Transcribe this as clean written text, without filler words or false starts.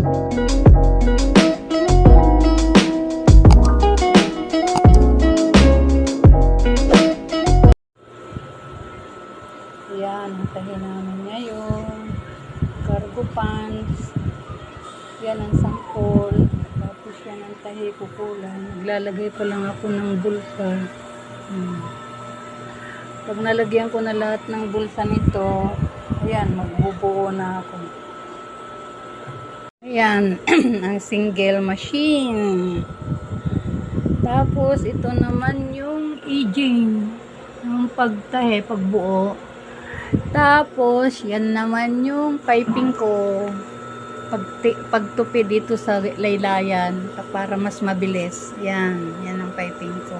Yan, hantahin namin ngayon. Cargo pants. Yan ang sampol. Tapos yan ang tahi kukulan. Naglalagay pa lang ako ng bulsa. Pag nalagyan ko na lahat ng bulsa nito, ayan, magbubuo na ako. Ayan, ang single machine. Tapos, ito naman yung aging. Yung pagtahe, pagbuo. Tapos, yan naman yung piping ko. Pagtupi dito sa laylayan para mas mabilis. Yan ang piping ko.